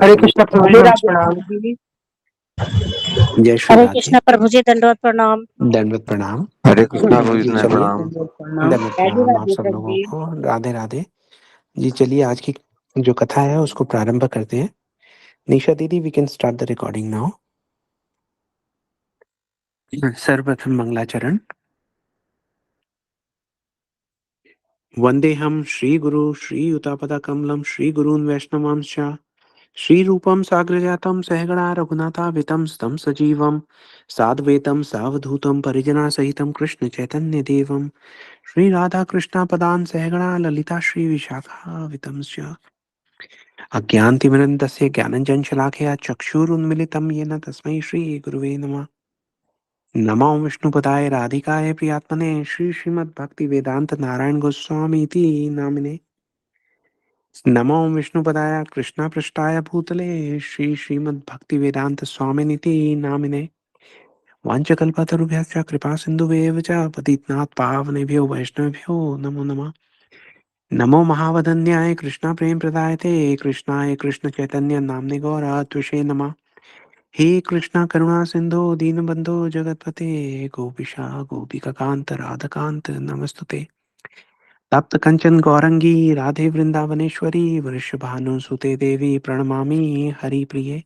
हरे कृष्णा प्रभु जी, राधे प्रणाम। जी। जय श्री हरे राधे। कृष्णा प्रभु जी, दंडवत प्रणाम। दंडवत प्रणाम। हरे कृष्णा प्रभु जी, जी दंडवत चलिए, प्रणाम। दंडवत राधे प्रणाम आप राधे सब प्रभु लोगों जी। को। राधे राधे। जी चलिए, आज की जो कथा है उसको प्रारंभ करते हैं। निशा दीदी, we can start the recording now. सर्वप्रथम मंगलाचरण। वंदेहम श्री गुरु श्रीयुतापद कमलम श्री गुरून् वैष्णवांश्च श्री रूपम साग्रजातम सहगणा रघुनाथावितम स्तम सजीवम साद्वैतम सावधूतम परिजना सहितम कृष्ण चैतन्य देवम श्री राधा कृष्णा पदान सहगणा ललिता श्री विशाखावितम च अज्ञानतिमिरन्दस्य ज्ञानञ्जनशलाकया चक्षुरुन्मिलितं येन तस्मै श्री गुरुवे नमः। नमो विष्णुपदाय राधिकाय प्रियात्मने श्रीमद्भक्तिवेदांत नारायण गोस्वामी इति नामिने। नमो विष्णुपदाय कृष्णपृष्ठाय भूतले श्रीमद्भक्तिवेदांत स्वामिनिति नामिने। वाञ्छकल्पतरुभ्यश्च कृपा सिन्धुभ्येव च पतितनाथ पावनेभ्यो वैष्णवेभ्यो नमो नमः। नमो महावदन्याय कृष्ण प्रेम प्रदायते कृष्णाय कृष्ण चैतन्य नामने गौरत्विषे नमः। हे कृष्णा करुणा सिंधु दीनबंधु जगतपते गोपिशा गोपिकांत राधकांत नमस्तुते। तप्त कंचन गौरंगी राधे वृंदावनेश्वरी वृषभानुसुते देवी प्रणमामि हरिप्रिये।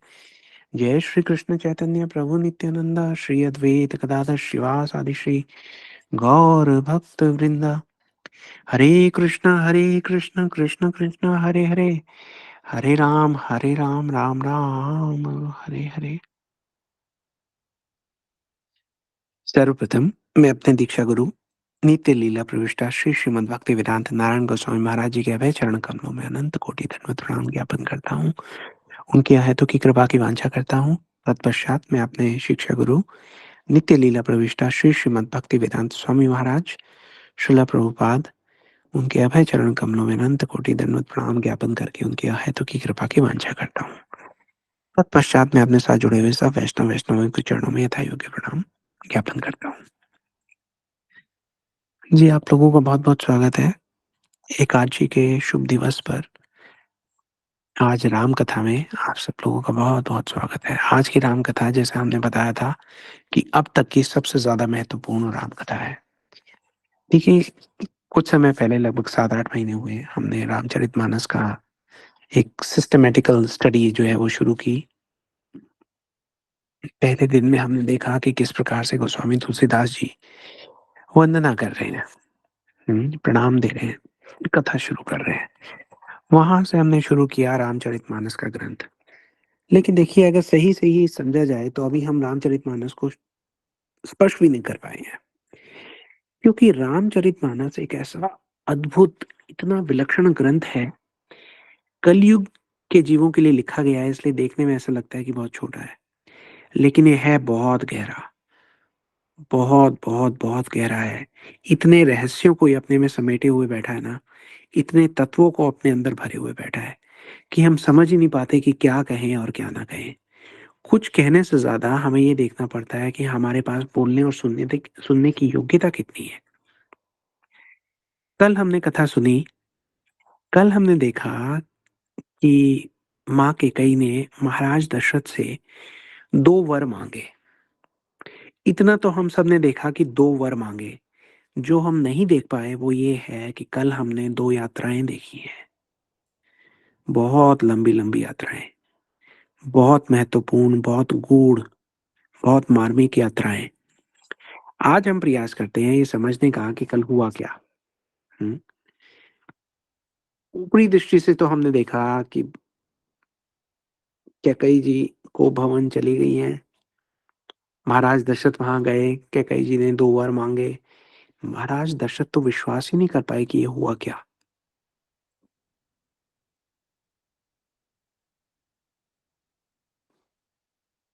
जय श्री कृष्ण चैतन्य प्रभु नित्यानंद श्री अद्वैत गदाधर शिवासादि श्री गौर भक्त वृंदा। हरे कृष्ण कृष्ण कृष्ण हरे हरे, हरे राम राम राम हरे हरे। सर्वप्रथम मैं अपने दीक्षा गुरु नित्य लीला प्रविष्टा श्री श्रीमद् भक्ति वेदांत नारायण गोस्वामी महाराज जी के अभय चरण कमलों में अनंत कोटि धन्यवाद प्रणाम ज्ञापन करता हूँ। उनकी अहेतु की कृपा की वांछा करता हूँ। तत्पश्चात मैं अपने शिक्षा गुरु नित्य लीला प्रविष्टा श्री श्रीमद् भक्ति वेदांत स्वामी महाराज श्रील प्रभुपाद उनके अभय चरण कमलों में अनंत कोटि दंडवत प्रणाम ज्ञापन करके उनके अहेतु की कृपा की वांछा करता हूँ। तत्पश्चात मैं अपने साथ जुड़े हुए सब वैष्णव के चरणों में यथा योग्य प्रणाम ज्ञापन करता हूँ। जी आप लोगों का बहुत बहुत स्वागत है एकादशी के शुभ दिवस पर। आज राम कथा में आप सब लोगों का बहुत बहुत स्वागत है। आज की राम कथा जैसे हमने बताया था कि अब तक की सबसे ज्यादा महत्वपूर्ण राम कथा है। देखिए, कुछ समय पहले लगभग 7-8 महीने हुए हमने रामचरितमानस का एक सिस्टमेटिकल स्टडी जो है वो शुरू की। पहले दिन में हमने देखा कि किस प्रकार से गोस्वामी तुलसीदास जी वंदना कर रहे हैं, प्रणाम दे रहे हैं, कथा शुरू कर रहे हैं। वहां से हमने शुरू किया रामचरितमानस का ग्रंथ। लेकिन देखिए, अगर सही सही समझा जाए तो अभी हम रामचरितमानस को स्पर्श भी नहीं कर पाए हैं, क्योंकि रामचरितमानस एक ऐसा अद्भुत, इतना विलक्षण ग्रंथ है। कलयुग के जीवों के लिए लिखा गया है, इसलिए देखने में ऐसा लगता है कि बहुत छोटा है, लेकिन ये है बहुत गहरा, बहुत बहुत बहुत गहरा है। इतने रहस्यों को ये अपने में समेटे हुए बैठा है ना, इतने तत्वों को अपने अंदर भरे हुए बैठा है कि हम समझ ही नहीं पाते कि क्या कहें और क्या ना कहें। कुछ कहने से ज्यादा हमें ये देखना पड़ता है कि हमारे पास बोलने और सुनने की योग्यता कितनी है। कल हमने कथा सुनी। कल हमने देखा कि माँ कैकेयी ने महाराज दशरथ से 2 वर मांगे। इतना तो हम सब ने देखा कि 2 वर मांगे। जो हम नहीं देख पाए वो ये है कि कल हमने 2 यात्राएं देखी हैं, बहुत लंबी लंबी यात्राएं, बहुत महत्वपूर्ण, बहुत गूढ़, बहुत मार्मिक यात्राएं। आज हम प्रयास करते हैं ये समझने का कि कल हुआ क्या। हम्म, ऊपरी दृष्टि से तो हमने देखा कि कैकेयी जी को भवन चली गई हैं, महाराज दशरथ वहां गए, कैकेयी जी ने 2 वर मांगे। महाराज दशरथ तो विश्वास ही नहीं कर पाए कि ये हुआ क्या।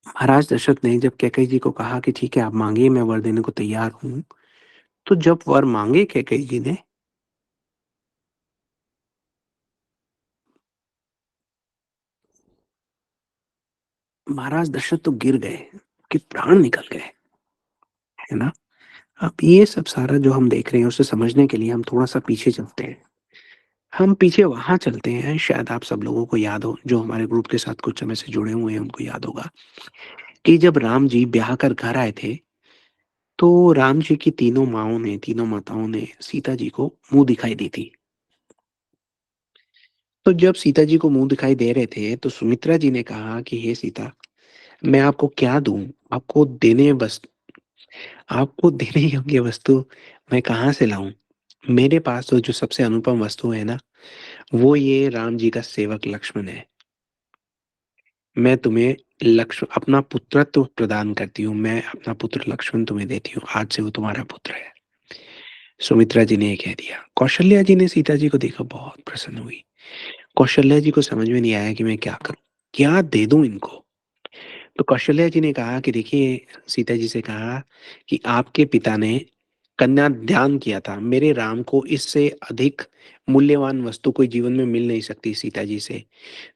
महाराज दशरथ ने जब कैकेयी जी को कहा कि ठीक है आप मांगिए, मैं वर देने को तैयार हूं, तो जब वर मांगे कैकेयी जी ने, महाराज दशरथ तो गिर गए कि प्राण निकल गए, है ना। अब ये सब सारा जो हम देख रहे हैं उसे समझने के लिए हम थोड़ा सा पीछे चलते हैं। हम पीछे वहाँ चलते हैं, शायद आप सब लोगों को याद हो, जो हमारे ग्रुप के साथ कुछ समय से जुड़े हुए हैं उनको याद होगा कि जब राम जी ब्याह कर घर आए थे, तो राम जी की तीनों माँओं ने, तीनों माताओं ने सीता जी को मुँह दिखाई दी थी। तो जब सीता जी को मुँह दिखाई दे रहे थे, तो सुमित्रा जी ने कहा कि हे सीता, मैं आपको क्या दूँ? आपको देने बस आपको देने योग्य वस्तु मैं कहाँ से लाऊँ? मेरे पास तो जो सबसे अनुपम वस्तु है ना, वो ये राम जी का सेवक लक्ष्मण है। मैं तुम्हें अपना पुत्रत्व प्रदान करती हूँ, मैं अपना पुत्र लक्ष्मण तुम्हें देती हूँ, आज से वो तुम्हारा पुत्र है। सुमित्रा जी ने ये कह दिया। कौशल्या जी ने सीता जी को देखा, बहुत प्रसन्न हुई। कौशल्या जी को समझ में नहीं आया कि मैं क्या करूँ? क्या दे दूँ इनको? तो कौशल्या जी ने कहा कि देखिए, सीता जी से कहा कि आपके पिता ने कन्यादान किया था। मेरे राम को इससे अधिक मूल्यवान वस्तु कोई जीवन में मिल नहीं सकती सीता जी से।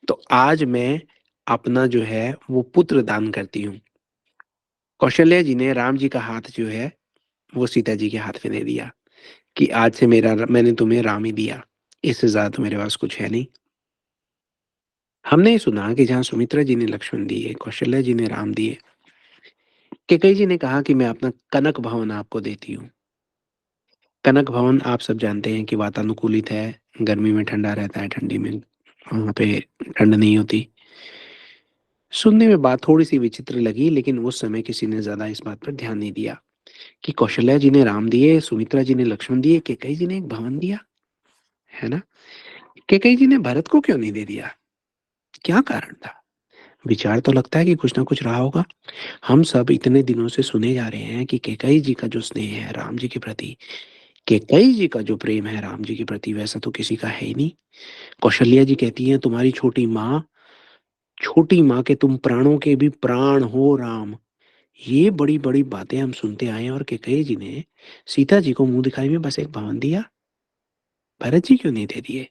तो आज मैं अपना जो है वो पुत्र दान करती हूँ। कौशल्या जी ने राम जी का हाथ जो है वो सीता जी के हाथ में दे दिया कि आज से मैंने तुम्हें राम ही दिया। इससे ज़्यादा तो मेरे पास कुछ है नहीं। हमने सुना कि जहाँ सुमित्रा जी ने लक्ष्मण दिए, कौशल्या जी ने राम दिए, कैकेयी जी ने कहा कि मैं अपना कनक भवन आपको देती हूँ। कनक भवन आप सब जानते हैं कि वातानुकूलित है, गर्मी में ठंडा रहता है, ठंडी में वहाँ पे ठंड नहीं होती। सुनने में बात थोड़ी-सी विचित्र लगी, लेकिन उस समय किसी ने ज़्यादा इस बात पर ध्यान नहीं दिया कि कौशल्या जी ने राम दिए, सुमित्रा जी ने लक्ष्मण दिए, कैकेयी जी ने एक भवन दिया, है ना? कैकेयी जी ने भरत को क्यों नहीं दे दिया? क्या कारण था? विचार तो लगता है कि कुछ ना कुछ रहा होगा। हम सब इतने दिनों से सुने जा रहे हैं कि कैकेयी जी का जो स्नेह है राम जी के प्रति, कैकेयी जी का जो प्रेम है राम जी के प्रति, वैसा तो किसी का है ही नहीं। कौशल्या जी कहती हैं, तुम्हारी छोटी माँ के तुम प्राणों के भी प्राण हो राम। ये बड़ी-बड़ी बातें हम सुनते आए हैं और कैकेयी जी ने सीता जी को मुँह दिखाई में बस एक भवन दिया, भरत जी क्यों नहीं दे दिए?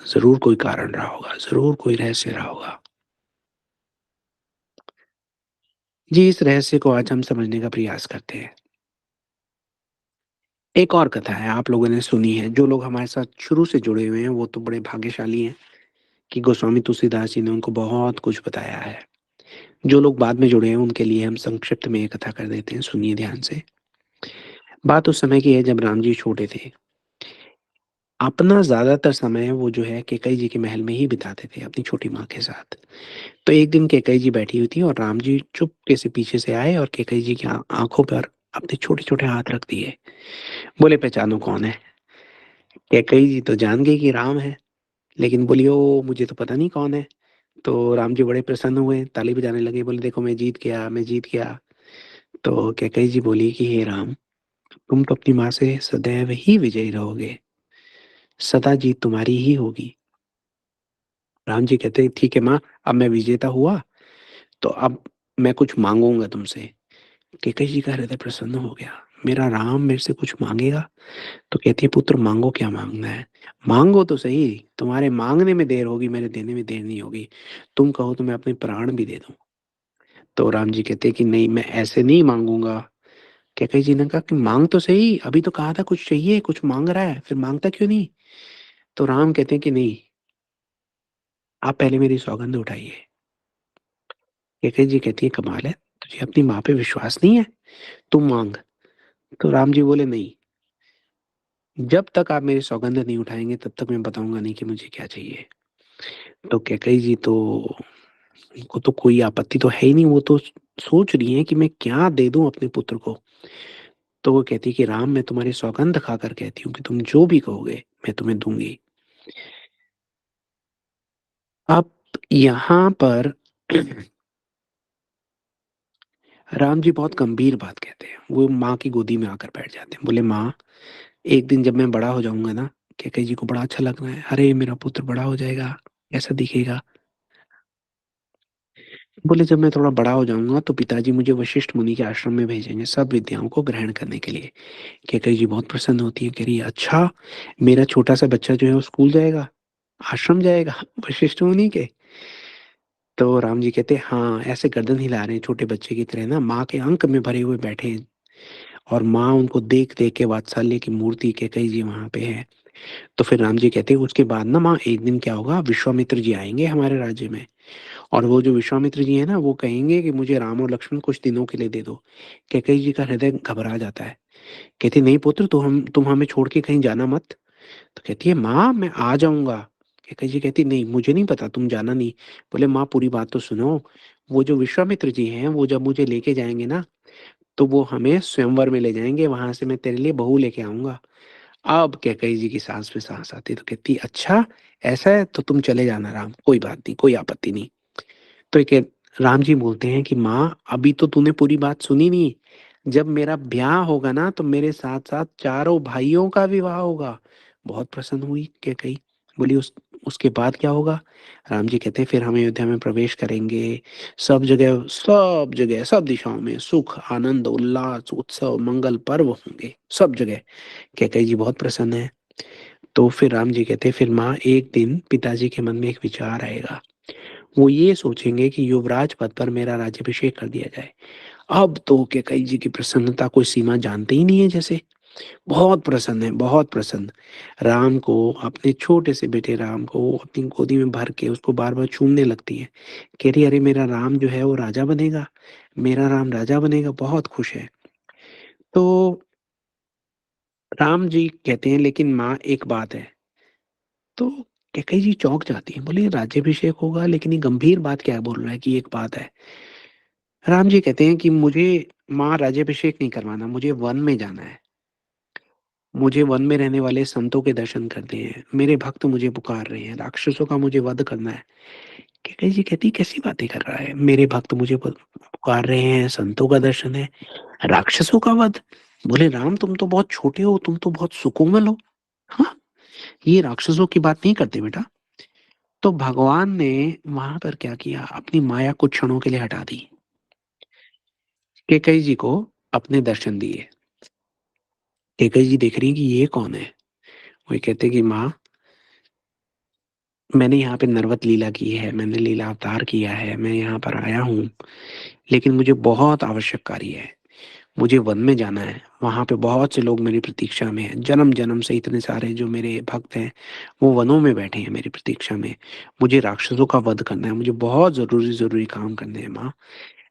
ज़रूर कोई कारण रहा होगा, ज़रूर कोई रहस्य रहा होगा। जी, इस रहस्य को आज हम समझने का प्रयास करते हैं। एक और कथा है, आप लोगों ने सुनी है, जो लोग हमारे साथ शुरू से जुड़े हुए हैं, वो तो बड़े भाग्यशाली हैं कि गोस्वामी तुलसीदास जी ने उनको बहुत कुछ बताया है। जो लोग बाद में जुड़े हैं, उनके लिए हम संक्षिप्त में ये कथा कर देते हैं, सुनिए ध्यान से। बात उस समय की है जब राम जी छोटे थे। अपना ज़्यादातर समय वो जो है कैकेयी जी के महल में ही बिताते थे अपनी छोटी माँ के साथ। तो एक दिन कैकेयी जी बैठी हुई थी और राम जी चुपके से पीछे से आए और कैकेयी जी की आँखों पर अपने छोटे-छोटे हाथ रख दिए। बोले, पहचानो कौन है? कैकेयी जी तो जान गई कि राम है, लेकिन बोली, ओह! मुझे तो पता नहीं कौन है। तो राम जी बड़े प्रसन्न हुए, ताली बजाने लगे, बोले, देखो मैं जीत गया, मैं जीत गया। तो कैकेयी जी बोली कि हे राम, तुम तो अपनी माँ से सदैव ही विजयी रहोगे, सदा जीत तुम्हारी ही होगी। राम जी कहते हैं, ठीक है माँ, अब मैं विजेता हुआ, तो अब मैं कुछ माँगूँगा तुमसे। कैकेयी जी का हृदय प्रसन्न हो गया, मेरा राम मेरे से कुछ माँगेगा? तो कहती है, पुत्र माँगो, क्या माँगना है? माँगो तो सही, तुम्हारे माँगने में देर होगी, मेरे देने में देर नहीं होगी। तुम कहो तो मैं अपने प्राण भी दे दूँ। तो राम जी कहते हैं कि नहीं, मैं ऐसे नहीं माँगूँगा। कैकेयी जी ने कहा कि माँग तो सही, अभी तो कहा था कुछ चाहिए, कुछ माँग रहा है, फिर माँगता क्यों नहीं? तो राम कहते हैं कि नहीं, आप पहले मेरी सौगंध उठाइए। कैकेयी जी कहती है, कमाल है, तुझे अपनी माँ पे विश्वास नहीं है? तू माँग। तो राम जी बोले, नहीं, जब तक आप मेरी सौगंध नहीं उठाएँगे तब तक मैं बताऊँगा नहीं कि मुझे क्या चाहिए। तो कैकेयी जी तो उनको तो कोई आपत्ति तो है ही नहीं, वो तो सोच रही हैं कि मैं क्या दे दूँ अपने पुत्र को। तो वो कहती है कि राम, मैं तुम्हारी सौगंध खाकर कहती हूँ कि तुम जो भी कहोगे मैं तुम्हें दूँगी। अब यहाँ पर राम जी बहुत गंभीर बात कहते हैं। वो माँ की गोदी में आकर बैठ जाते हैं। बोले, माँ, एक दिन जब मैं बड़ा हो जाऊँगा ना, कैकेयी जी को बड़ा अच्छा लग रहा है। अरे! मेरा पुत्र बड़ा हो जाएगा, कैसा दिखेगा? बोले, जब मैं थोड़ा बड़ा हो जाऊँगा तो पिताजी मुझे वशिष्ठ मुनि के आश्रम में भेजेंगे सब विद्याओं को ग्रहण करने के लिए। कैकेयी जी बहुत प्रसन्न होती है, कह रही है, अच्छा, मेरा छोटा-सा बच्चा जो है वो स्कूल जाएगा, आश्रम जाएगा वशिष्ठ मुनि के? तो राम जी कहते हैं, हाँ, ऐसे गर्दन हिला रहे हैं छोटे बच्चे की तरह ना, माँ के अंक में भरे हुए बैठे हैं और माँ उनको देख-देख के वात्सल्य की मूर्ति कैकेयी जी वहाँ पे है। तो फिर राम जी कहते हैं उसके बाद ना माँ एक दिन क्या होगा, विश्वामित्र जी आएंगे हमारे राज्य में, और वो जो विश्वामित्र जी है ना वो कहेंगे कि मुझे राम और लक्ष्मण कुछ दिनों के लिए दे दो। कैकेयी जी का हृदय घबरा जाता है। कहती नहीं पुत्र, तुम हमें छोड़ के कहीं जाना मत। तो कहती है माँ मैं आ जाऊंगा। कैकेयी जी कहती नहीं, मुझे नहीं पता, तुम जाना नहीं। बोले माँ पूरी बात तो सुनो, वो जो विश्वामित्र जी हैं वो जब मुझे लेके जाएंगे ना, तो वो हमें स्वयंवर में ले जाएंगे, वहां से मैं तेरे लिए बहू लेके आऊंगा। अब कैकेयी जी की सांस पे सांस आती, तो कहती अच्छा ऐसा है तो तुम चले जाना राम, कोई बात नहीं, कोई आपत्ति नहीं। तो एक राम जी बोलते हैं कि माँ अभी तो तूने पूरी बात सुनी नहीं, जब मेरा ब्याह होगा ना तो मेरे साथ साथ चारों भाइयों का विवाह होगा। बहुत प्रसन्न हुई कैकेयी, बोली उसके बाद क्या होगा। राम जी कहते हैं फिर हम अयोध्या में प्रवेश करेंगे, सब जगह सब दिशाओं में सुख आनंद उल्लास उत्सव मंगल पर्व होंगे सब जगह। कैकेयी जी बहुत प्रसन्न है। तो फिर राम जी कहते हैं फिर माँ एक दिन पिताजी के मन में एक विचार आएगा, वो ये सोचेंगे कि युवराज पद पर मेरा राज्याभिषेक कर दिया जाए। अब तो कैकेयी जी की प्रसन्नता कोई सीमा जानते ही नहीं है, जैसे बहुत प्रसन्न है, बहुत प्रसन्न। राम को, अपने छोटे से बेटे राम को अपनी गोदी में भर के उसको बार बार चूमने लगती है। कह रही अरे मेरा राम जो है वो राजा बनेगा, मेरा राम राजा बनेगा, बहुत खुश है। तो राम जी कहते हैं लेकिन माँ एक बात है। तो कैकेयी जी चौंक जाती है, बोले राज्याभिषेक होगा लेकिन ये गंभीर बात क्या बोल रहा है कि एक बात है। राम जी कहते हैं कि मुझे माँ राज्याभिषेक नहीं करवाना, मुझे वन में जाना है। मुझे वन में रहने वाले संतों के दर्शन करने हैं, मेरे भक्त मुझे पुकार रहे हैं, राक्षसों का मुझे वध करना है। कैकेयी जी कहती कैसी बातें कर रहा है, मेरे भक्त मुझे पुकार रहे हैं, संतों का दर्शन है, राक्षसों का वध। बोले राम तुम तो बहुत छोटे हो, तुम तो बहुत सुकोमल हो, हाँ ये राक्षसों की बात नहीं करते बेटा। तो भगवान ने वहां पर क्या किया, अपनी माया कुछ क्षणों के लिए हटा दी, कैकेयी जी को अपने दर्शन दिए। कैकेयी जी देख रही हैं कि ये कौन है। वो कहते कि माँ मैंने यहाँ पे नरवत लीला की है, मैंने लीला अवतार किया है, मैं यहाँ पर आया हूँ, लेकिन मुझे बहुत आवश्यक कार्य है। मुझे वन में जाना है, वहां पे बहुत से लोग मेरी प्रतीक्षा में हैं, जन्म जन्म से इतने सारे जो मेरे भक्त हैं वो वनों में बैठे हैं मेरी प्रतीक्षा में। मुझे राक्षसों का वध करना है, मुझे बहुत जरूरी जरूरी काम करने हैं माँ।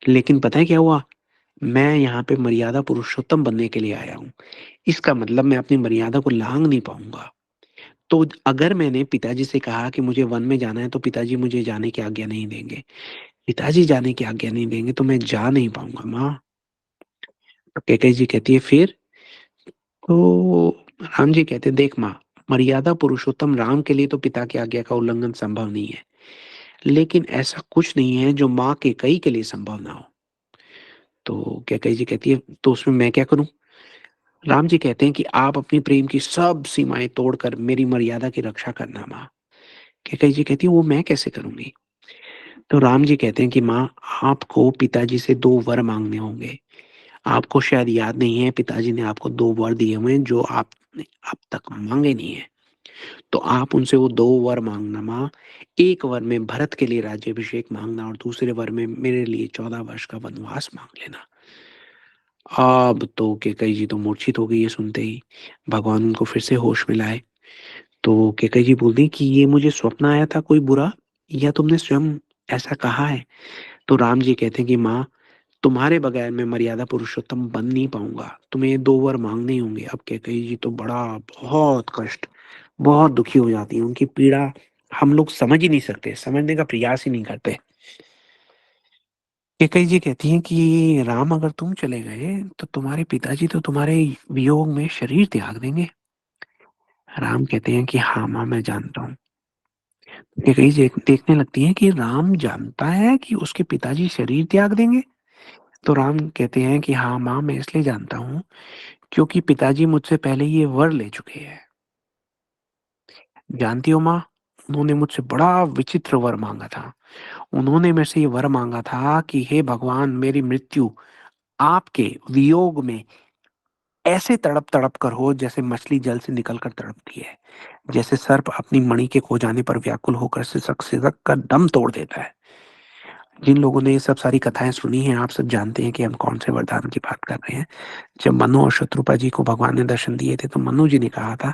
लेकिन पता है क्या हुआ, मैं यहाँ पे मर्यादा पुरुषोत्तम बनने के लिए आया हूँ, इसका मतलब मैं अपनी मर्यादा को लांघ नहीं पाऊंगा। तो अगर मैंने पिताजी से कहा कि मुझे वन में जाना है तो पिताजी मुझे जाने की आज्ञा नहीं देंगे, पिताजी जाने की आज्ञा नहीं देंगे तो मैं जा नहीं पाऊंगा माँ। तो कैकेयी जी कहती है फिर। तो राम जी कहते देख माँ, मर्यादा पुरुषोत्तम राम के लिए तो पिता की आज्ञा का उल्लंघन संभव नहीं है, लेकिन ऐसा कुछ नहीं है जो माँ के कई के लिए संभव ना हो। तो कैकेयी जी कहती है तो उसमें मैं क्या करूं। राम जी कहते हैं कि आप अपनी प्रेम की सब सीमाएं तोड़कर मेरी मर्यादा की रक्षा करना माँ। कैकेयी जी कहती है वो मैं कैसे करूंगी। तो राम जी कहते हैं कि माँ आपको पिताजी से दो वर मांगने होंगे। आपको शायद याद नहीं है, पिताजी ने आपको दो वर दिए हुए हैं जो आपने अब तक मांगे नहीं है। तो आप उनसे वो दो वर मांगना माँ। एक वर में भरत के लिए राज्याभिषेक मांगना और दूसरे वर में मेरे लिए 14 वर्ष का वनवास मांग लेना। अब तो कैकेयी जी तो मूर्छित हो गई है सुनते ही। भगवान उनको फिर से होश में लाए। तो कैकेयी जी बोलती कि ये मुझे स्वप्न आया था कोई बुरा, या तुमने स्वयं ऐसा कहा है। तो राम जी कहते हैं कि माँ तुम्हारे बगैर मैं मर्यादा पुरुषोत्तम बन नहीं पाऊंगा, तुम्हें दो वर मांगने ही होंगे। अब कैकेयी जी तो बहुत कष्ट, बहुत दुखी हो जाती है, उनकी पीड़ा हम लोग समझ ही नहीं सकते, समझने का प्रयास ही नहीं करते। कैकेयी जी कहती हैं कि राम अगर तुम चले गए तो तुम्हारे पिताजी तो तुम्हारे वियोग में शरीर त्याग देंगे। राम कहते हैं कि हाँ माँ मैं जानता हूँ। कैकेयी देखने लगती है कि राम जानता है कि उसके पिताजी शरीर त्याग देंगे। तो राम कहते हैं कि हाँ माँ मैं इसलिए जानता हूँ क्योंकि पिताजी मुझसे पहले ये वर ले चुके हैं। जानती हो माँ, उन्होंने मुझसे बड़ा विचित्र वर मांगा था। उन्होंने मेरे से ये वर मांगा था कि हे भगवान मेरी मृत्यु आपके वियोग में ऐसे तड़प तड़प कर हो जैसे मछली जल से निकल कर तड़पती है, जैसे सर्प अपनी मणि के खो जाने पर व्याकुल होकर सिसक कर दम तोड़ देता है। जिन लोगों ने ये सब सारी कथाएं सुनी हैं आप सब जानते हैं कि हम कौन से वरदान की बात कर रहे हैं। जब मनु और शत्रुपा जी को भगवान ने दर्शन दिए थे तो मनु जी ने कहा था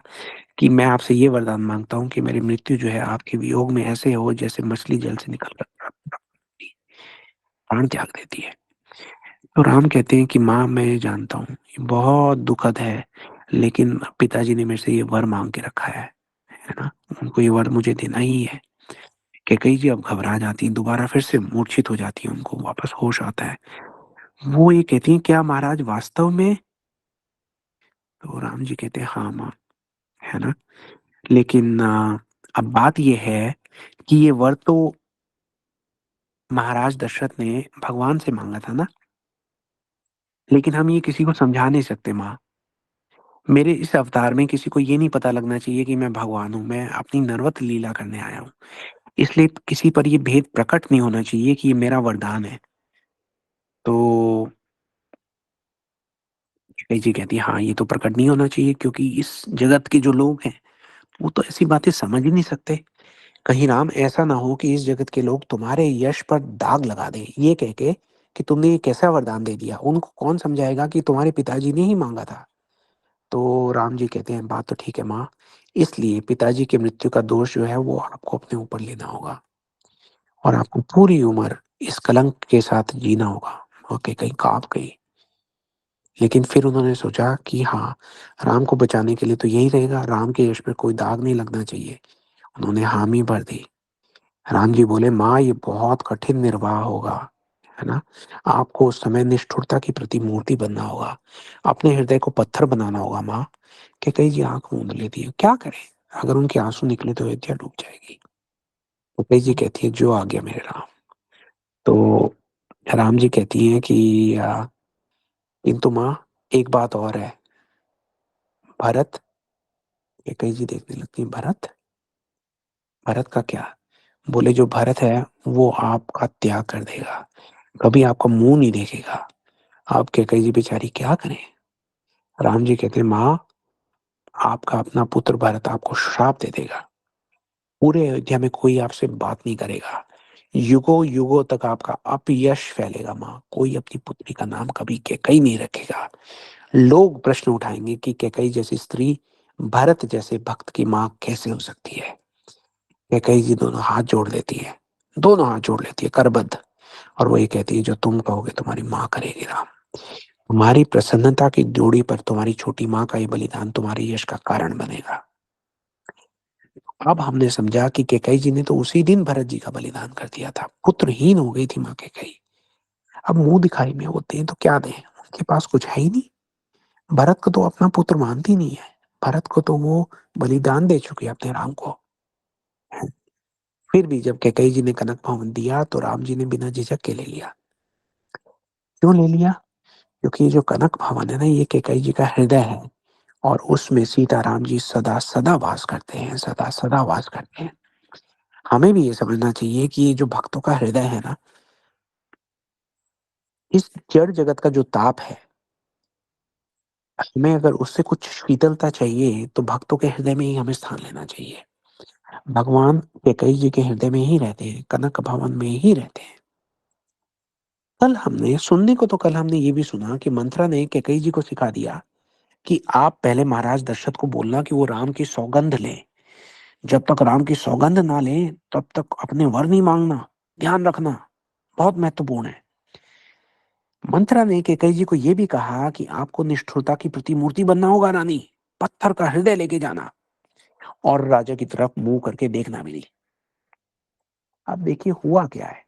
कि मैं आपसे ये वरदान मांगता हूँ कि मेरी मृत्यु जो है आपके वियोग में ऐसे हो जैसे मछली जल से निकल कर प्राण त्याग देती है। तो राम कहते हैं कि माँ मैं जानता हूँ ये बहुत दुखद है, लेकिन पिताजी ने मेरे से ये वर मांग के रखा है ना, उनको ये वर मुझे देना ही है। कैकेयी जी अब घबरा जाती हैं, दोबारा फिर से मूर्छित हो जाती हैं, उनको वापस होश आता है। वो ये कहती हैं क्या महाराज वास्तव में? तो राम जी कहते हैं हाँ माँ, है ना? लेकिन अब बात ये है कि ये वर तो महाराज दशरथ ने भगवान से मांगा था ना, लेकिन हम ये किसी को समझा नहीं सकते माँ। मेरे इस अवतार में किसी को ये नहीं पता लगना चाहिए कि मैं भगवान हूँ, मैं अपनी नरवत लीला करने आया हूँ। इसलिए किसी पर ये भेद प्रकट नहीं होना चाहिए कि ये मेरा वरदान है। तो कैकेयी जी कहती है हाँ ये तो प्रकट नहीं होना चाहिए, क्योंकि इस जगत के जो लोग हैं वो तो ऐसी बातें समझ ही नहीं सकते। कहीं राम ऐसा ना हो कि इस जगत के लोग तुम्हारे यश पर दाग लगा दें ये कह के कि तुमने ये कैसा वरदान दे दिया, उनको कौन समझाएगा कि तुम्हारे पिताजी ने ही मांगा था। तो राम जी कहते हैं बात तो ठीक है माँ, इसलिए पिताजी की मृत्यु का दोष जो है वो आपको अपने ऊपर लेना होगा और आपको पूरी उम्र इस कलंक के साथ जीना होगा। ओके कहीं कांप गई, लेकिन फिर उन्होंने सोचा कि हाँ राम को बचाने के लिए तो यही रहेगा, राम के यश पे कोई दाग नहीं लगना चाहिए। उन्होंने हामी भर दी। राम जी बोले माँ ये बहुत कठिन निर्वाह होगा, है ना? आपको उस समय निष्ठुरता की प्रतिमूर्ति बनना होगा, अपने हृदय को पत्थर बनाना होगा माँ। कैकेयी जी आंख मूंद लेती है, क्या करें? अगर उनके आंसू निकले तो अयोध्या डूब जाएगी। कैकेयी जी कहती है जो आ गया मेरे राम। तो राम जी कहती हैं कि किंतु माँ एक बात और है, भरत। कैकेयी जी देखने लगती है, भरत? भरत का क्या? बोले जो भरत है वो आपका त्याग कर देगा, कभी आपका मुंह नहीं देखेगा। अब कैकेयी जी बेचारी क्या करें? राम जी कहते हैं माँ आपका अपना पुत्र भरत आपको श्राप दे देगा, पूरे अयोध्या में कोई आपसे बात नहीं करेगा, युगों युगों तक आपका अपयश फैलेगा माँ, कोई अपनी पुत्री का नाम कभी कैकेयी नहीं रखेगा। लोग प्रश्न उठाएंगे कि कैकेयी जैसी स्त्री भरत जैसे भक्त की माँ कैसे हो सकती है। कैकेयी जी दोनों हाथ जोड़ लेती है, दोनों हाथ जोड़ लेती है करबद्ध, और वो ये कहती है जो तुम कहोगे तुम्हारी माँ करेगी राम। तुम्हारी प्रसन्नता की जोड़ी पर तुम्हारी छोटी माँ का ये बलिदान तुम्हारे यश का कारण बनेगा। अब हमने समझा कि कैकेयी जी ने तो उसी दिन भरत जी का बलिदान कर दिया था, पुत्रहीन हो गई थी माँ कैकेयी। अब मुंह दिखाई में होते हैं तो क्या दें, उनके पास कुछ है ही नहीं। भरत को तो अपना पुत्र मानती नहीं है, भरत को तो वो बलिदान दे चुकी है अपने राम को। फिर भी जब कैकेयी जी ने कनक भवन दिया तो राम जी ने बिना झिझक के ले लिया। क्यों ले लिया? क्योंकि ये जो कनक भवन है ना ये कैकेयी जी का हृदय है, और उसमें सीताराम जी सदा सदा वास करते हैं, सदा सदा वास करते हैं। हमें भी ये समझना चाहिए कि ये जो भक्तों का हृदय है ना, इस जड़ जगत का जो ताप है, हमें अगर उससे कुछ शीतलता चाहिए तो भक्तों के हृदय में ही हमें स्थान लेना चाहिए। भगवान कैकेयी जी के हृदय में ही रहते हैं, कनक भवन में ही रहते हैं। कल हमने ये भी सुना कि मंथरा ने कैकेयी जी को सिखा दिया कि आप पहले महाराज दशरथ को बोलना कि वो राम की सौगंध लें। जब तक राम की सौगंध ना लें तब तक अपने वर नहीं मांगना, ध्यान रखना, बहुत महत्वपूर्ण है। मंत्रा ने कैकेयी जी को यह भी कहा कि आपको निष्ठुरता की प्रतिमूर्ति बनना होगा रानी, पत्थर का हृदय लेके जाना और राजा की तरफ मुंह करके देखना भी नहीं। अब देखिए हुआ क्या है।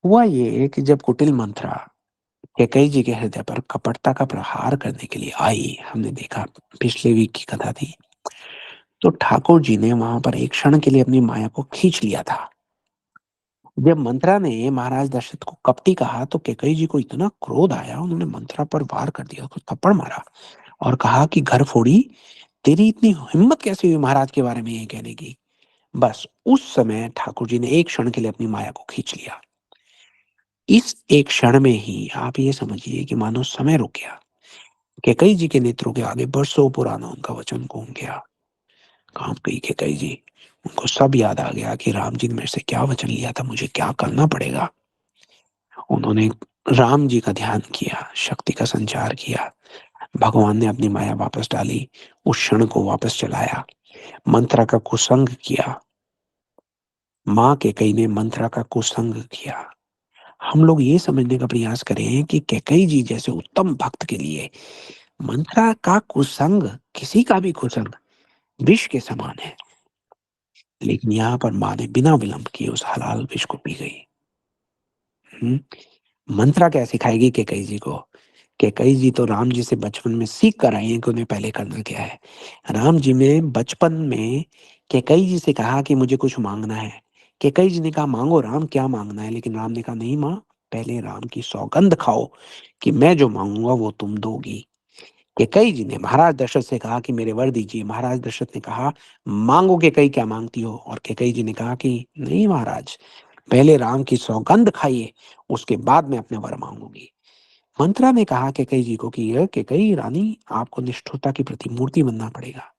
हुआ ये कि जब कुटिल मंत्रा कैकेयी जी के हृदय पर कपटता का प्रहार करने के लिए आई, हमने देखा पिछले वीक की कथा थी, तो ठाकुर जी ने वहां पर एक क्षण के लिए अपनी माया को खींच लिया था। जब मंत्रा ने महाराज दशरथ को कपटी कहा तो कैकेयी जी को इतना क्रोध आया, उन्होंने मंत्रा पर वार कर दिया, उसको थप्पड़ मारा और कहा कि घर फोड़ी, तेरी इतनी हिम्मत कैसे हुई महाराज के बारे में ये कहने की। बस उस समय ठाकुर जी ने एक क्षण के लिए अपनी माया को खींच लिया। इस एक क्षण में ही आप ये समझिए कि मानो समय रुक गया। कैकेयी जी के नेत्रों के आगे बरसों पुराना उनका वचन घूम गया। कांप गई कैकेयी जी, उनको सब याद आ गया कि राम जी ने मेरे से क्या वचन लिया था, मुझे क्या करना पड़ेगा। उन्होंने राम जी का ध्यान किया, शक्ति का संचार किया, भगवान ने अपनी माया वापस डाली, उस क्षण को वापस चलाया, मंत्रा का कुसंग किया। माँ कैकेयी ने मंत्रा का कुसंग किया। हम लोग ये समझने का प्रयास करें कि कैकेयी जी जैसे उत्तम भक्त के लिए मंत्रा का कुसंग, किसी का भी कुसंग, विष के समान है। लेकिन यहाँ पर माँ ने बिना विलंब किए उस हलाल विष को पी गई। हुँ? मंत्रा क्या सिखाएगी कैकेयी जी को? कैकेयी जी तो राम जी से बचपन में सीख कर आई हैं कि उन्हें पहले करना क्या है। राम जी ने बचपन में कैकेयी जी से कहा कि मुझे कुछ माँगना है। कैकेयी जी ने कहा माँगो राम, क्या माँगना है? लेकिन राम ने कहा नहीं माँ, पहले राम की सौगंध खाओ कि मैं जो माँगूँगा वो तुम दोगी। कैकेयी जी ने महाराज दशरथ से कहा कि मेरे वर दीजिए। महाराज दशरथ ने कहा माँगो कैकेयी, क्या माँगती हो? और कैकेयी जी ने कहा कि नहीं महाराज, पहले राम की सौगंध खाइए, उसके बाद मैं अपने वर माँगूँगी। मंत्रा ने कहा कैकेयी जी को कि ये कैकेयी रानी, आपको निष्ठुरता की प्रतिमूर्ति बनना पड़ेगा।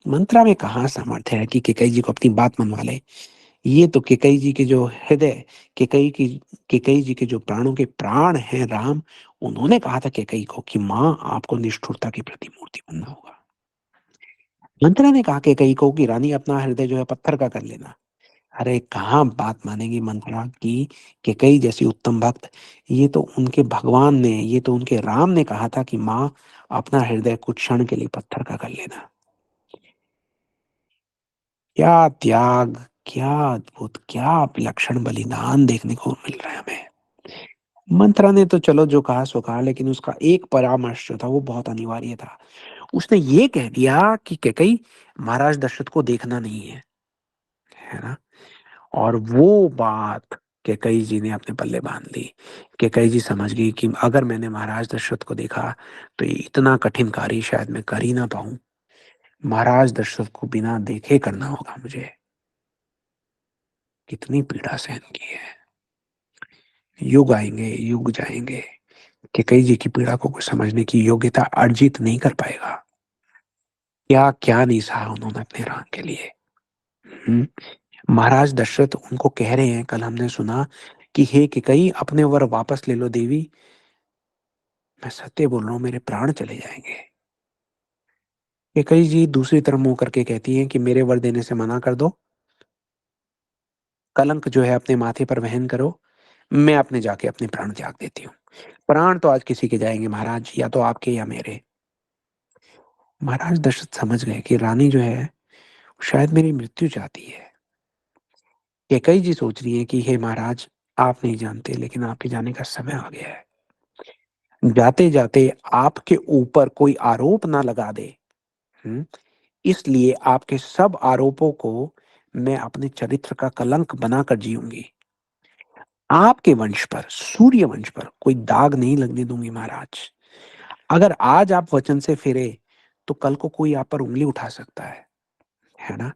मंत्रा में कहाँ सामर्थ्य है कि कैकेयी जी को अपनी बात मनवा ले। ये तो कैकेयी जी के जो हृदय, कैकेयी की कैकेयी जी के जो प्राणों के प्राण हैं राम, उन्होंने कहा था कैकेयी को कि माँ, आपको निष्ठुरता की प्रतिमूर्ति बनना होगा। मंत्रा ने कहा कैकेयी को कि रानी, अपना हृदय जो है पत्थर का कर लेना। अरे कहाँ बात मानेगी मंत्रा की? कैकेयी जैसी उत्तम भक्त, ये तो उनके भगवान ने, ये तो उनके राम ने कहा था कि माँ, अपना हृदय कुछ क्षण के लिए पत्थर का कर लेना। क्या त्याग, क्या अद्भुत, क्या विलक्षण बलिदान देखने को मिल रहा है हमें। मंत्रा ने तो चलो जो कहा सो कहा, लेकिन उसका एक परामर्श जो था वो बहुत अनिवार्य था। उसने ये कह दिया कि कैकेयी, महाराज दशरथ को देखना नहीं है ना? और वो बात कैकेयी जी ने अपने पल्ले बाँध ली। कैकेयी जी समझ गई कि अगर मैंने महाराज दशरथ को देखा, तो ये इतना कठिन कार्य शायद मैं कर ही ना पाऊँ। महाराज दशरथ को बिना देखे करना होगा मुझे। कितनी पीड़ा सहन की है। युग आएँगे, युग जाएँगे, कैकेयी जी की पीड़ा को कोई समझने की योग्यता अर्जित नहीं कर पाएगा। क्या-क्या नहीं सहा उन्होंने अपने राम के लिए। हुँ? महाराज दशरथ उनको कह रहे हैं, कल हमने सुना कि हे कैकेयी, अपने वर वापस ले लो देवी। मैं सत्य बोल रहा हूँ, मेरे प्राण चले जाएँगे। कैकेयी जी दूसरी तरफ मुँह करके कहती हैं कि मेरे वर देने से मना कर दो, कलंक जो है अपने माथे पर वहन करो, मैं अपने जाके अपने प्राण त्याग देती हूँ। प्राण तो आज किसी के जाएँगे महाराज, या तो आपके या मेरे। महाराज दशरथ समझ गए कि रानी जो है, शायद मेरी मृत्यु चाहती है। कैकेयी जी सोच रही हैं कि हे महाराज, आप नहीं जानते, लेकिन आपके जाने का समय आ गया है। जाते-जाते आपके ऊपर कोई आरोप ना लगा दे, हुँ? इसलिए आपके सब आरोपों को मैं अपने चरित्र का कलंक बनाकर जीऊँगी। आपके वंश पर, सूर्य वंश पर कोई दाग नहीं लगने दूँगी महाराज। अगर आज आप वचन से फिरे, तो कल को कोई आप पर उँगली उठा सकता है ना?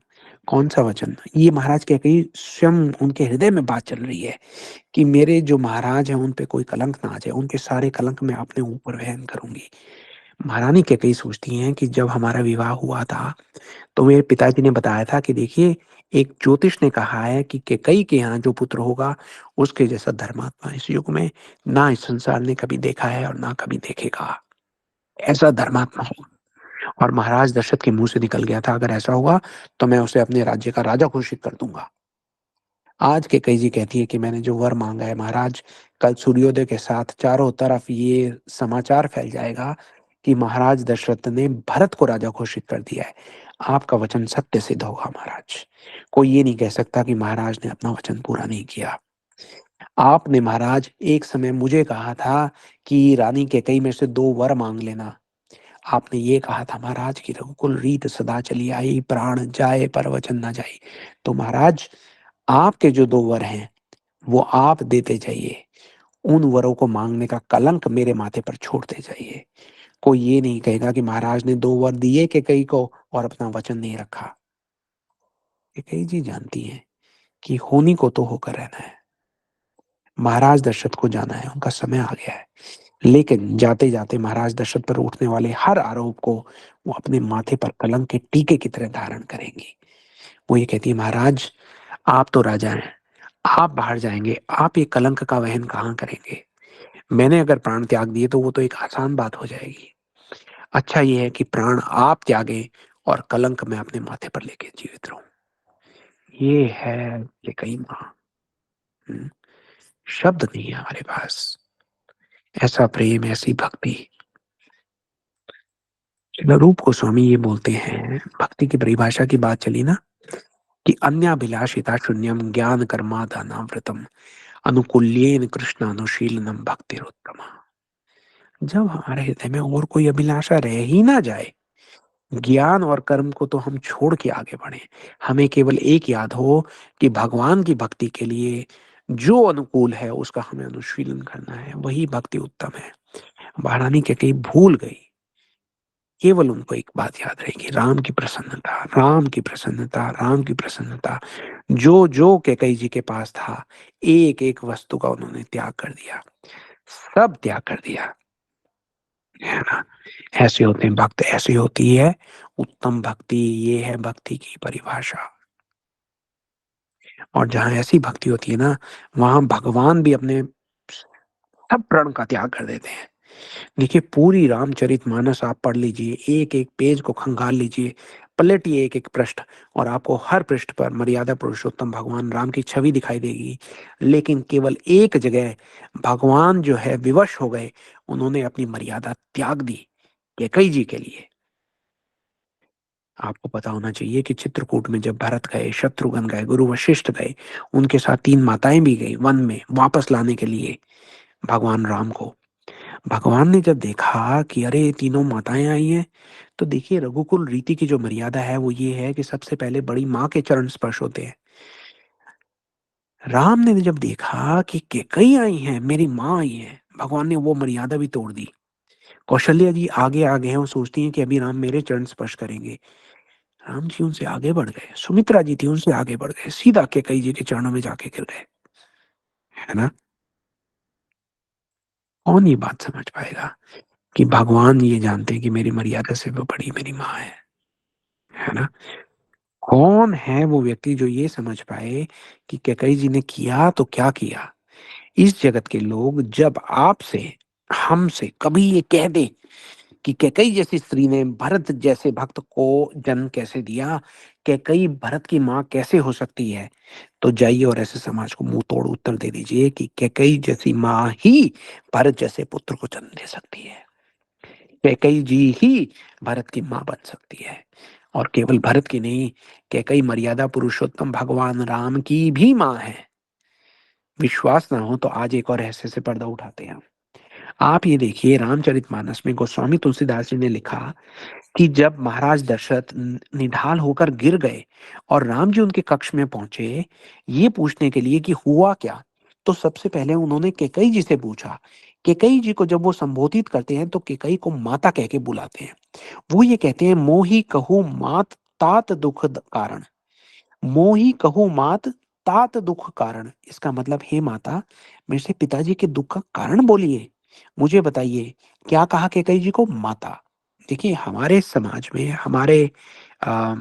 कौन-सा वचन? ये महाराज कैकेयी स्वयं उनके हृदय में बात चल रही है कि मेरे जो महाराज हैं, उन पे कोई कलंक ना आ जाए, उनके सारे कलंक मैं अपने ऊपर वहन करूँगी। महारानी कैकेयी सोचती हैं कि जब हमारा विवाह हुआ था, तो मेरे पिताजी ने बताया था कि देखिए, एक ज्योतिष ने कहा है कि कैकेयी के यहाँ जो पुत्र होगा, उसके जैसा धर्मात्मा इस युग में ना इस संसार ने कभी देखा है और ना कभी देखेगा। ऐसा धर्मात्मा होगा। और महाराज दशरथ के मुँह से निकल गया था, अगर ऐसा हुआ, तो मैं उसे अपने राज्य का राजा घोषित कर दूँगा। आज कैकेयी जी कहती है कि मैंने जो वर माँगा है महाराज, कल सूर्योदय के साथ चारों तरफ ये समाचार फैल जाएगा कि महाराज दशरथ ने भरत को राजा घोषित कर दिया है। आपका वचन सत्य सिद्ध होगा महाराज। कोई ये नहीं कह सकता कि महाराज ने अपना वचन पूरा नहीं किया। आपने महाराज एक समय मुझे कहा था कि रानी कैकेयी मेरे से 2 वर माँग लेना। आपने ये कहा था महाराज कि रघुकुल रीत सदा चली आई, प्राण जाए पर वचन ना जाए। तो महाराज, आपके जो 2 वर हैं, वो आप देते जाइए। उन वरों को माँगने का कलंक मेरे माथे पर छोड़ते जाइए। कोई ये नहीं कहेगा कि महाराज ने 2 वर दिए कैकेयी को और अपना वचन नहीं रखा। कैकेयी जी जानती हैं कि होनी को तो होकर रहना है। महाराज दशरथ को जाना है, उनका समय आ गया है। लेकिन जाते-जाते महाराज दशरथ पर उठने वाले हर आरोप को वो अपने माथे पर कलंक के टीके की तरह धारण करेंगी। वो ये कहती है, महाराज, आप तो राजा हैं, आप बाहर जाएँगे, आप ये कलंक का वहन कहाँ करेंगे? मैंने अगर प्राण त्याग दिए तो वो तो एक आसान बात हो जाएगी। अच्छा ये है कि प्राण आप त्यागें और कलंक मैं अपने माथे पर लेके जीवित रहूँ। ये है कैकेयी माँ। हुँ, शब्द नहीं है हमारे पास। ऐसा प्रेम, ऐसी भक्ति। रूप गोस्वामी ये बोलते हैं, भक्ति की परिभाषा की बात चली ना कि अन्याभिलाषिता शून्यम ज्ञान कर्मादानाव्रतम अनुकूल्येन कृष्णानुशीलनम भक्तिरुत्तमा। जब हमारे हृदय में और कोई अभिलाषा रह ही ना जाए, ज्ञान और कर्म को तो हम छोड़ के आगे बढ़ें। हमें केवल एक याद हो कि भगवान की भक्ति के लिए जो अनुकूल है उसका हमें अनुशीलन करना है, वही भक्ति उत्तम है। महारानी कैकेयी भूल गई। केवल उनको एक बात याद रहेगी, राम की प्रसन्नता, राम की प्रसन्नता, राम की प्रसन्नता। जो कैकेयी जी के पास था, एक-एक वस्तु का उन्होंने त्याग कर दिया। सब त्याग कर दिया, है ना? ऐसे होते हैं भक्त, ऐसी होती है उत्तम भक्ति। ये है भक्ति की परिभाषा। और जहाँ ऐसी भक्ति होती है ना, वहाँ भगवान भी अपने सब प्रण का त्याग कर देते हैं। देखिए पूरी रामचरितमानस आप पढ़ लीजिए, एक-एक पेज को खंगाल लीजिए, पलटिए एक-एक पृष्ठ और आपको हर पृष्ठ पर मर्यादा पुरुषोत्तम भगवान राम की छवि दिखाई देगी। लेकिन केवल एक जगह भगवान जो है विवश हो गए, उन्होंने अपनी मर्यादा त्याग दी, कैकेयी जी के लिए। आपको पता होना चाहिए कि चित्रकूट में जब भरत गए, शत्रुघ्न गए, गुरु वशिष्ठ गए, उनके साथ 3 माताएँ भी गई वन में वापस लाने के लिए भगवान राम को। भगवान ने जब देखा कि अरे! ये तीनों माताएँ आई हैं, तो देखिए रघुकुल रीति की जो मर्यादा है वो ये है कि सबसे पहले बड़ी माँ के चरण स्पर्श होते हैं। राम ने जब देखा कि कैकेयी आई हैं, मेरी माँ आई हैं, भगवान ने वो मर्यादा भी तोड़ दी। कौशल्या जी आगे आ गए हैं, वो सोचती हैं कि अभी राम मेरे चरण स्पर्श करेंगे। राम जी उनसे आगे बढ़ गए, सुमित्रा जी थी उनसे आगे बढ़ गए, सीधा कैकेयी जी के चरणों में जाके गिर गए, है ना? कौन ये बात समझ पाएगा कि भगवान ये जानते हैं कि मेरी मर्यादा से भी बड़ी मेरी माँ है ना? कौन है वो व्यक्ति जो ये समझ पाए कि कैकेयी जी ने किया तो क्या किया? इस जगत के लोग जब आपसे, हमसे कभी ये कह दें कि कैकेयी जैसी स्त्री ने भरत जैसे भक्त को जन्म कैसे दिया? कैकेयी भरत की माँ कैसे हो सकती है? तो जाइए और ऐसे समाज को मुँह तोड़ उत्तर दे दीजिए कि कैकेयी जैसी माँ ही भरत जैसे पुत्र को जन्म दे सकती है। कैकेयी जी ही भरत की माँ बन सकती है। और केवल भरत की नहीं, कैकेयी मर्यादा पुरुषोत्तम भगवान राम की भी माँ है। विश्वास ना हो तो आज एक और रहस्य से पर्दा उठाते हैं हम। आप ये देखिए रामचरितमानस में गोस्वामी तुलसीदास जी ने लिखा कि जब महाराज दशरथ निढाल होकर गिर गए और राम जी उनके कक्ष में पहुंचे ये पूछने के लिए कि हुआ क्या, तो सबसे पहले उन्होंने कैकेयी जी से पूछा। कैकेयी जी को जब वो संबोधित करते हैं तो कैकेयी को माता कह के बुलाते हैं। वो ये कहते हैं मोहि कहु मात तात दुख कारण। मोहि कहु मात तात दुख कारण, इसका मतलब हे माता मेरे से पिताजी के दुख का कारण बोलिए। मुझे बताइए क्या कहा कैकेयी जी को? माता। देखिए हमारे समाज में हमारे अ,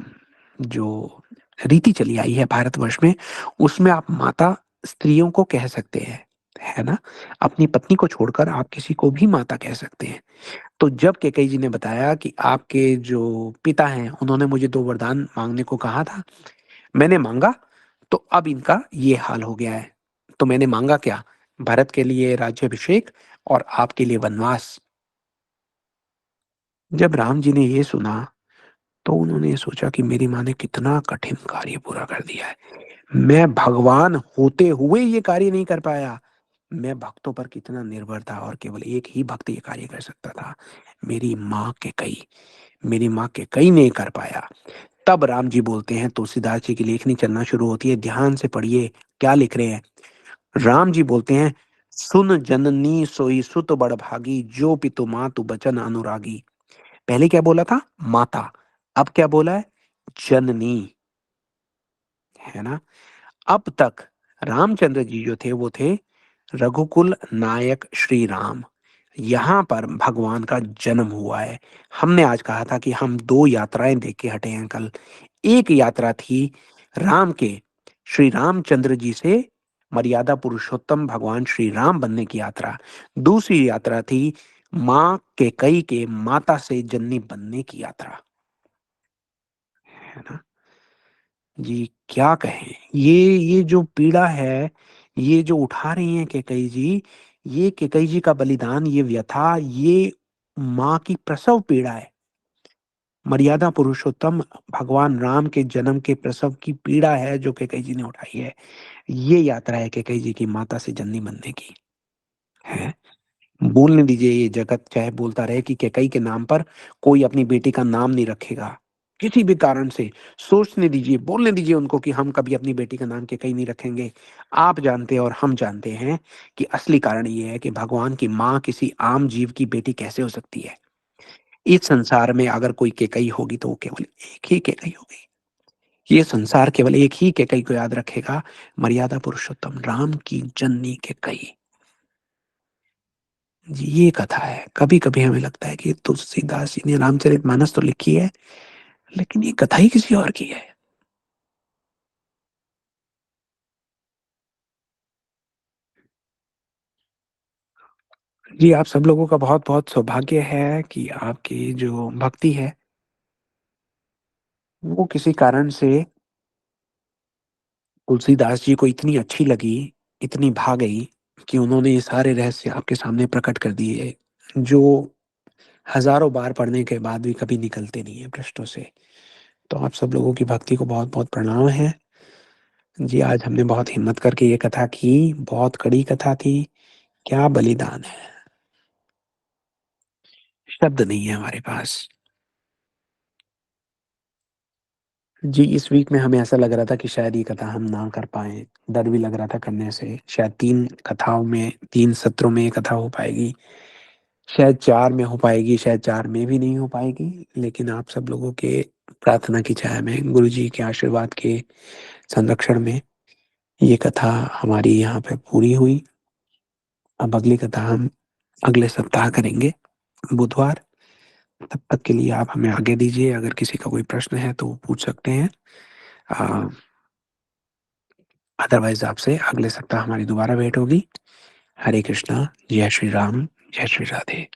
जो रीति चली आई है भारतवर्ष में उसमें आप माता स्त्रियों को कह सकते हैं, है ना? अपनी पत्नी को छोड़कर आप किसी को भी माता कह सकते हैं। तो जब कैकेयी जी ने बताया कि आपके जो पिता हैं उन्होंने मुझे 2 वरदान माँगने को कहा था, मैंने माँगा तो अब इनका ये हाल हो गया है। तो मैंने माँगा क्या? भरत के लिए राज्याभिषेक और आपके लिए वनवास। जब राम जी ने ये सुना तो उन्होंने सोचा कि मेरी माँ ने कितना कठिन कार्य पूरा कर दिया है। मैं भगवान होते हुए ये कार्य नहीं कर पाया। मैं भक्तों पर कितना निर्भर था और केवल एक ही भक्त ये कार्य कर सकता था। मेरी माँ कैकेयी, मेरी माँ कैकेयी ने कर पाया। तब राम जी बोलते हैं, तुलसीदास जी की लेखनी चलना शुरू होती है, ध्यान से पढ़िए क्या लिख रहे हैं। राम जी बोलते हैं, सुन जननी सोई सुत बड़भागी, जो पितु मातु बचन अनुरागी। पहले क्या बोला था? माता। अब क्या बोला है? जननी, है ना? अब तक रामचंद्र जी जो थे वो थे रघुकुल नायक श्री राम। यहाँ पर भगवान का जन्म हुआ है। हमने आज कहा था कि हम 2 यात्राएँ देख के हटे हैं कल। एक यात्रा थी राम के, श्री रामचंद्र जी से मर्यादा पुरुषोत्तम भगवान श्री राम बनने की यात्रा। दूसरी यात्रा थी माँ कैकेयी के माता से जननी बनने की यात्रा, है ना? जी, क्या कहें? ये जो पीड़ा है, ये जो उठा रही हैं कैकेयी जी, ये कैकेयी जी का बलिदान, ये व्यथा, ये माँ की प्रसव पीड़ा है। मर्यादा पुरुषोत्तम भगवान राम के जन्म के प्रसव की पीड़ा है जो कैकेयी जी ने उठाई है। ये यात्रा है कैकेयी जी की माता से जननी बनने की, है। बोलने दीजिए, ये जगत चाहे बोलता रहे कि कैकेयी के नाम पर कोई अपनी बेटी का नाम नहीं रखेगा, किसी भी कारण से। सोचने दीजिए, बोलने दीजिए उनको कि हम कभी अपनी बेटी का नाम कैकेयी नहीं रखेंगे। आप जानते हैं और हम जानते हैं कि असली कारण ये है कि भगवान की माँ किसी आम जीव की बेटी कैसे हो सकती है। इस संसार में अगर कोई कैकेयी होगी तो वो केवल एक ही कैकेयी होगी। ये संसार केवल एक ही कैकेयी को याद रखेगा, मर्यादा पुरुषोत्तम राम की जननी कैकेयी। जी, ये कथा है। कभी-कभी हमें लगता है कि तुलसीदास जी ने रामचरितमानस तो लिखी है, लेकिन ये कथा ही किसी और की है। जी, आप सब लोगों का बहुत-बहुत सौभाग्य है कि आपकी जो भक्ति है, वो किसी कारण से तुलसीदास जी को इतनी अच्छी लगी, इतनी भा गई कि उन्होंने ये सारे रहस्य आपके सामने प्रकट कर दिए, जो हज़ारों बार पढ़ने के बाद भी कभी निकलते नहीं हैं पृष्ठों से। तो आप सब लोगों की भक्ति को बहुत-बहुत प्रणाम है। जी, आज हमने बहुत हिम्मत करके ये कथा की, बहुत कड़ी कथा थी, क्या बलिदान है! शब्द नहीं है हमारे पास। जी, इस वीक में हमें ऐसा लग रहा था कि शायद ये कथा हम ना कर पाएँ, डर भी लग रहा था करने से। शायद 3 कथाओं में, 3 सत्रों में ये कथा हो पाएगी, शायद 4 में हो पाएगी, शायद 4 में भी नहीं हो पाएगी, लेकिन आप सब लोगों के प्रार्थना की छाया में, गुरुजी के आशीर्वाद के संरक्षण में ये कथा हमारी यहाँ पे पूरी हुई। अब अगली कथा हम अगले सप्ताह करेंगे, बुधवार। तब तक के लिए आप हमें आज्ञा दीजिए, अगर किसी का कोई प्रश्न है तो वो पूछ सकते हैं। अ, अदरवाइज़ आपसे अगले सप्ताह हमारी दोबारा भेंट होगी। हरे कृष्णा, जय श्री राम, जय श्री राधे।